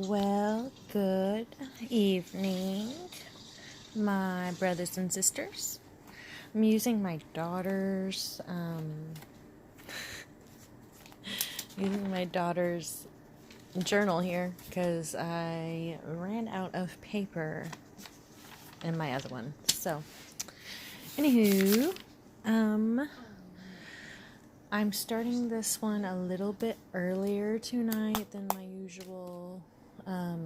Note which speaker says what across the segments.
Speaker 1: Well, good evening, my brothers and sisters. I'm using my daughter's journal here because I ran out of paper in my other one. So, anywho, I'm starting this one a little bit earlier tonight than my usual. I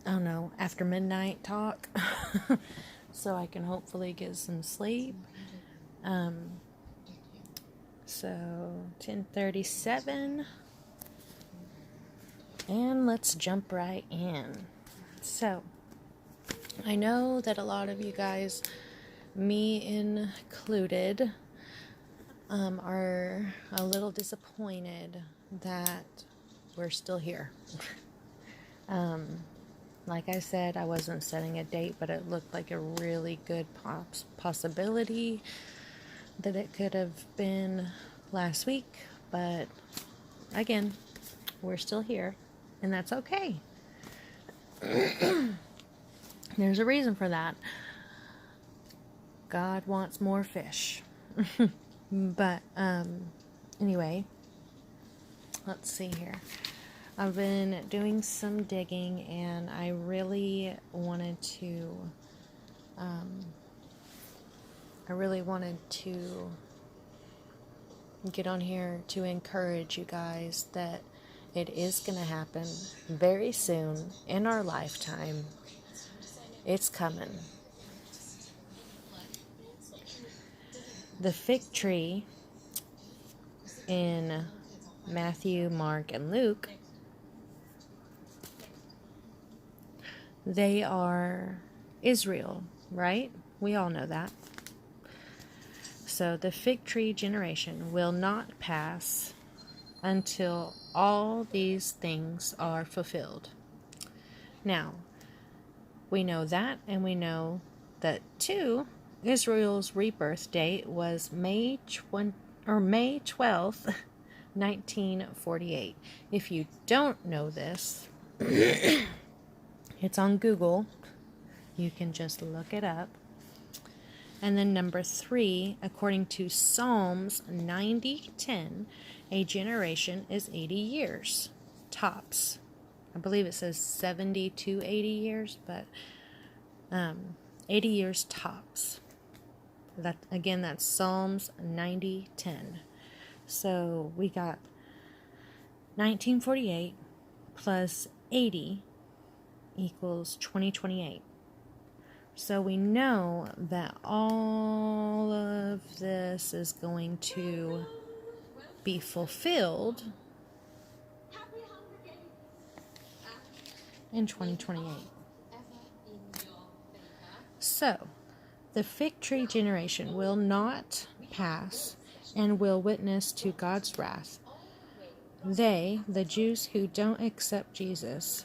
Speaker 1: don't know, after midnight talk, so I can hopefully get some sleep. So 10:37, and let's jump right in. So I know that a lot of you guys, me included, are a little disappointed that we're still here. Like I said, I wasn't setting a date, but it looked like a really good possibility that it could have been last week. But again, we're still here, and that's okay. There's a reason for that. God wants more fish. But anyway, let's see here. I've been doing some digging, and I really wanted to get on here to encourage you guys that it is going to happen very soon in our lifetime. It's coming. The fig tree in Matthew, Mark, and Luke, they are Israel, right? We all know that. So the fig tree generation will not pass until all these things are fulfilled. Now, we know that, and we know that too, Israel's rebirth date was May 12th, 1948. If you don't know this, it's on Google. You can just look it up. And then number 3, according to Psalms 90:10, a generation is 80 years, tops. I believe it says 70 to 80 years, but 80 years tops. That's Psalms 90:10. So we got 1948 plus 80 equals 2028. So we know that all of this is going to be fulfilled in 2028. So, the fig tree generation will not pass and will witness to God's wrath. They, the Jews who don't accept Jesus,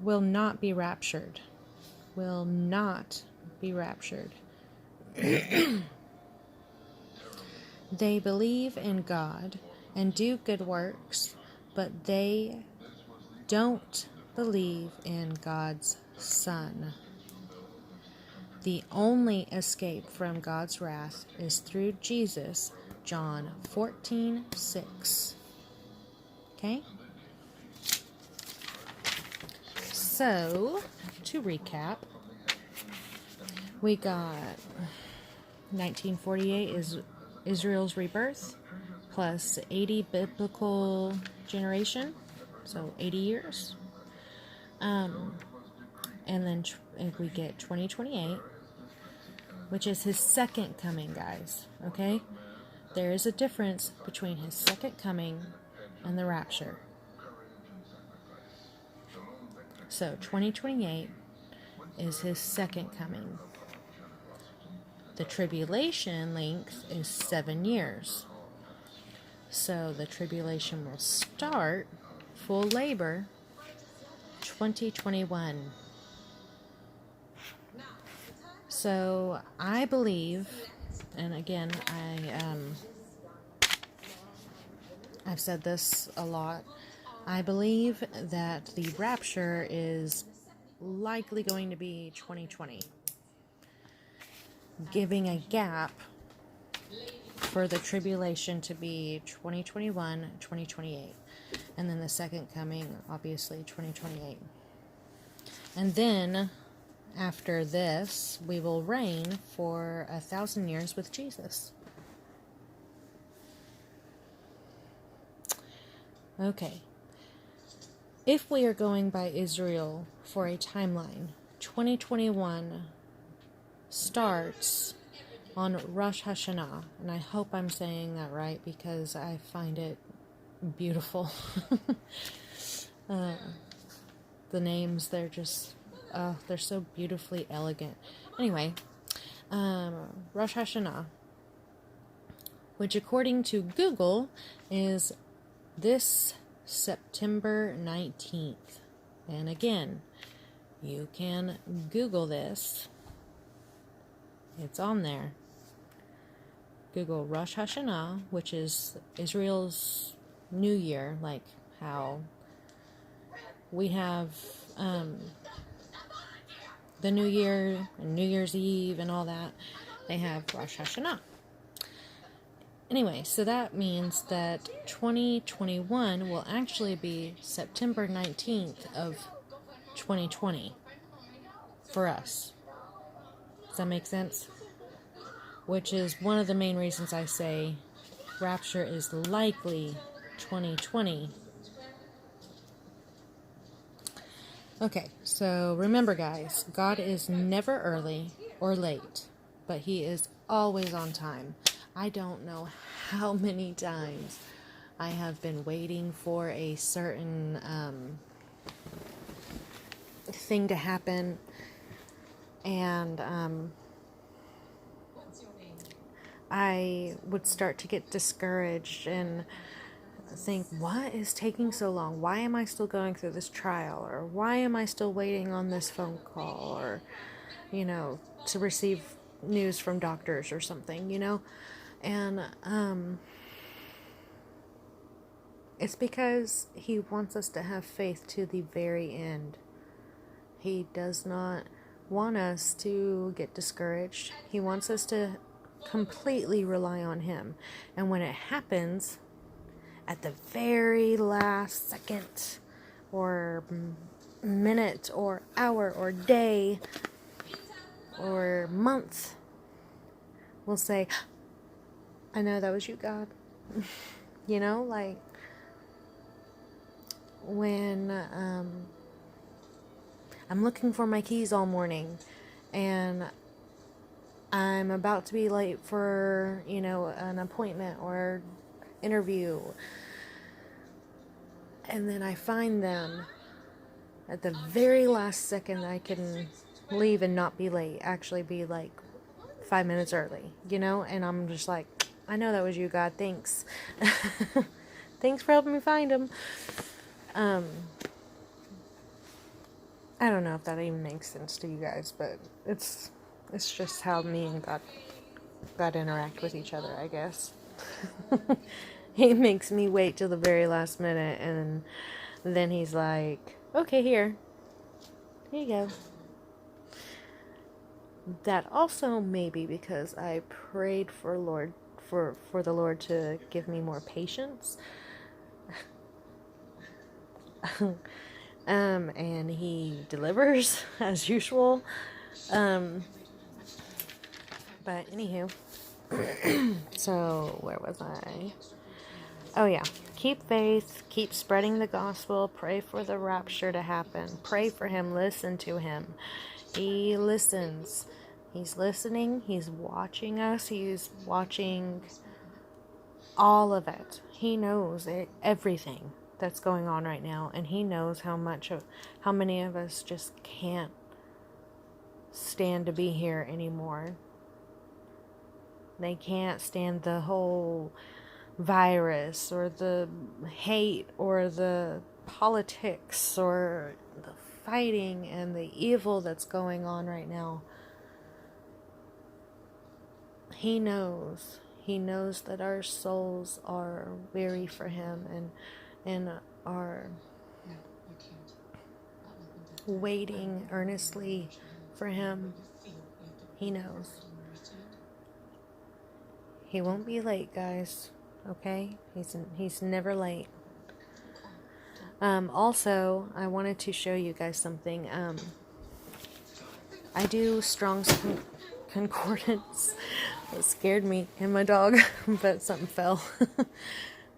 Speaker 1: will not be raptured. Will not be raptured. They believe in God and do good works, but they don't believe in God's Son. The only escape from God's wrath is through Jesus, John 14:6. Okay? So, to recap, we got 1948 is Israel's rebirth plus 80 biblical generation, so 80 years. And then we get 2028, which is his second coming, guys. Okay? There is a difference between his second coming and the rapture. So 2028 is his second coming. The tribulation length is 7 years. So the tribulation will start full labor 2021. So I believe, and again, I've said this a lot, I believe that the rapture is likely going to be 2020, giving a gap for the tribulation to be 2021, 2028. And then the second coming, obviously, 2028. And then, after this, we will reign for 1,000 years with Jesus. Okay. If we are going by Israel for a timeline, 2021 starts on Rosh Hashanah. And I hope I'm saying that right because I find it beautiful. The names, they're just, they're so beautifully elegant. Anyway, Rosh Hashanah, which according to Google is this September 19th. And again, you can Google this. It's on there. Google Rosh Hashanah, which is Israel's New Year, like how we have the New Year and New Year's Eve and all that. They have Rosh Hashanah. Anyway, so that means that 2021 will actually be September 19th of 2020 for us. Does that make sense? Which is one of the main reasons I say Rapture is likely 2020. Okay, so remember guys, God is never early or late, but He is always on time. I don't know how many times I have been waiting for a certain thing to happen, and I would start to get discouraged and think, what is taking so long? Why am I still going through this trial? Or why am I still waiting on this phone call? Or, to receive news from doctors or something, And it's because He wants us to have faith to the very end. He does not want us to get discouraged. He wants us to completely rely on Him. And when it happens, at the very last second, or minute, or hour, or day, or month, we'll say, I know that was you, God. Like when I'm looking for my keys all morning and I'm about to be late for, an appointment or interview, and then I find them at the very last second. I can leave and not be late, actually be like 5 minutes early, and I'm just like, I know that was you, God, thanks. Thanks for helping me find them. I don't know if that even makes sense to you guys, but it's just how me and God interact with each other, I guess. He makes me wait till the very last minute, and then He's like, okay, here you go. That also may be because I prayed for the Lord to give me more patience. And He delivers as usual. But anywho, so where was I? Oh yeah, keep faith, keep spreading the gospel, pray for the rapture to happen, pray for Him, listen to Him. He listens. He's listening, He's watching us, He's watching all of it. He knows everything that's going on right now, and He knows how many of us just can't stand to be here anymore. They can't stand the whole virus or the hate or the politics or the fighting and the evil that's going on right now. He knows that our souls are weary for Him, and and are waiting earnestly for him, he knows. He won't be late, guys. Okay? He's never late. Also, I wanted to show you guys something. I do Strong's Concordance. It scared me and my dog, but something fell.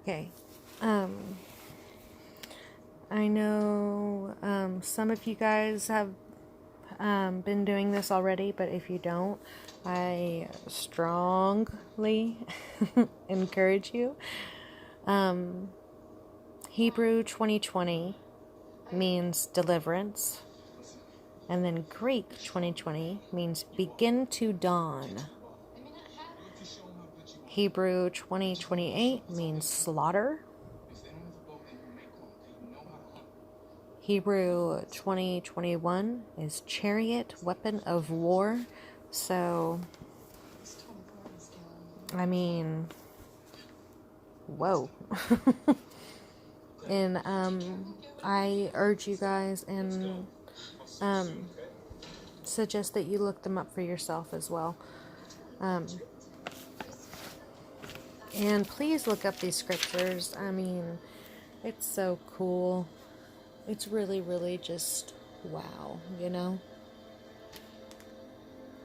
Speaker 1: Okay. I know some of you guys have been doing this already, but if you don't, I strongly encourage you. Hebrew 2020 means deliverance, and then Greek 2020 means begin to dawn. Hebrew 2028 means slaughter. Hebrew 2021 is chariot, weapon of war. So, I mean, whoa. And I urge you guys and suggest that you look them up for yourself as well. And please look up these scriptures. I mean, it's so cool. It's really, really just wow, you know?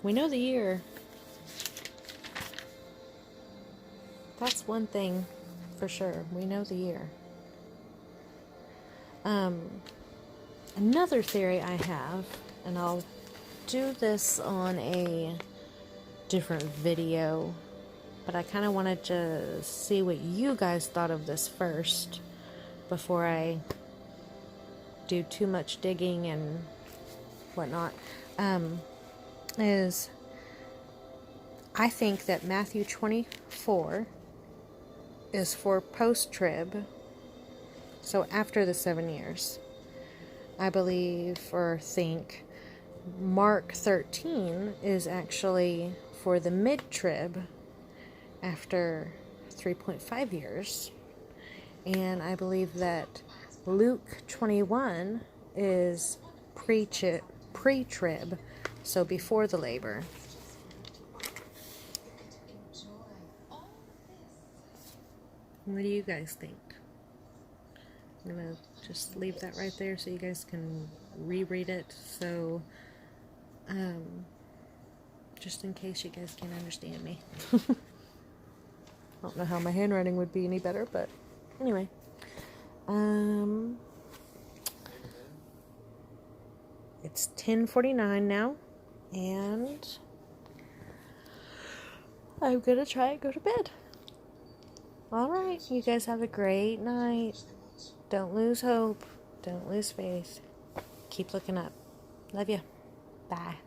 Speaker 1: We know the year. That's one thing for sure. We know the year. Another theory I have, and I'll do this on a different video, but I kind of wanted to see what you guys thought of this first before I do too much digging and whatnot. Is I think that Matthew 24 is for post-trib, so after the 7 years. I believe or think Mark 13 is actually for the mid-trib after 3.5 years. And I believe that Luke 21 is pre-trib, so before the labor. What do you guys think? I'm going to just leave that right there so you guys can reread it. So, just in case you guys can't understand me. I don't know how my handwriting would be any better, but anyway. It's 10:49 now, and I'm going to try and go to bed. Alright, you guys have a great night. Don't lose hope. Don't lose faith. Keep looking up. Love you. Bye.